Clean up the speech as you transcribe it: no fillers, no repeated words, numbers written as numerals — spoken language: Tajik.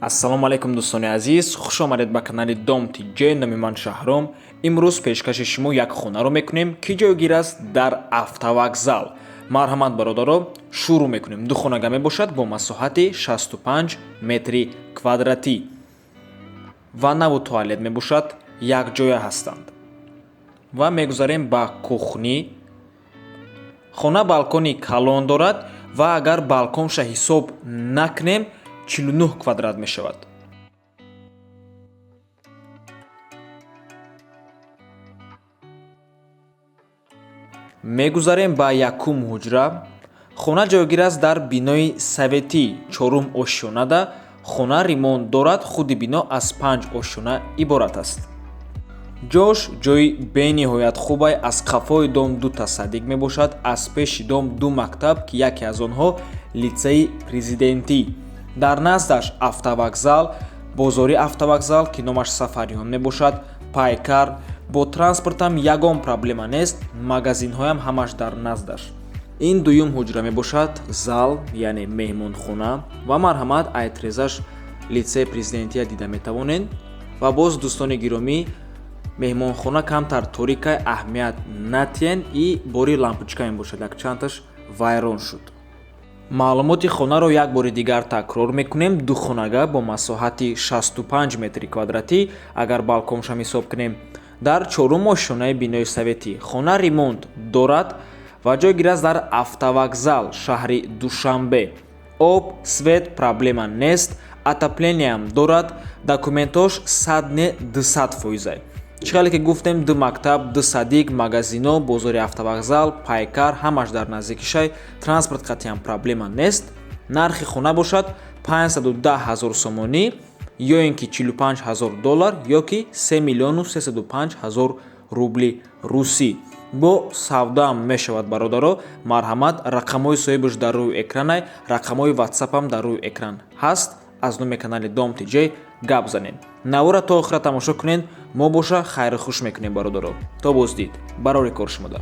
ассалому алайкум дӯстони азиз, хуш омадед ба канали Dom TJ. Номи ман Шаҳром. Имрӯз пешкаши шумо як хонаро мекунем ки ҷойгир аст дар автовокзал. Марҳамат бародаро, шурӯъ мекунем. Ду хонага мебошад бо масоҳати 65 метри квадратӣ ва наву туалет мебошад, якҷоя ҳастанд. Ва мегузарем ба кухни. хона балкони калон дорад ва агар балконша ҳисоб накунем 49 квадрат мешавад. мегузарем ба якум ҳуҷра. хона ҷойгир аст дар бинои советӣ, 4 ошёнада. хона ремонт дорад. худи бино аз 5 ошёна иборат аст. ҷош ҷои бениҳоят хубай. аз қафои дом дута садик мебошад. аз пеши дом ду мактаб ки яке аз онҳо литсеи президентӣ. дар наздаш автовокзал, бозори автовокзал ки номаш Сафариён мебошад, пайкар. бо транспортам ягон проблема нест. магазинҳоям ҳамаш дар наздаш. ин дуюм ҳуҷра мебошад, зал яъне меҳмонхона ва марҳамат айтрезаш литсеи президентия дида метавонед. ва боз дӯстони гиромӣ, меҳмонхона камтар торика аҳамият натиҳен и бори лампочка мебошад, якчандаш вайрон шуд. маълумоти хонаро як бори дигар такрор мекунем. ду хонага бо масоҳати 65 метри квадратӣ, агар балконшам ҳисоб кунем, дар 4 ошёнаи бинои советӣ. хона ремонт дорад ва ҷойгир аст дар автовокзал, шаҳри Душанбе. об, свет проблема нест. отоплениям дорад. документош 100% чихеле ки гуфтем, ду мактаб, ду садик, магазино, бозори автовокзал, пайкар ҳамаш дар наздики шай. транспорт қатъиян проблема нест. нархи хона бошад 510 000 сомонӣ ё ин ки $45,000 ё ки 3 305 000 рубли русӣ. бо савдоам мешавад бародаро. марҳамат, рақамҳои соҳибаш дар рӯи экранай, рақамҳои ватсапам дар рӯи экран ҳаст. аз номи канали Dom TJ гап занед. навора то охира тамошо кунед. мо боша хайру хуш мекунем бародаро. то боздид. барори кор шумода.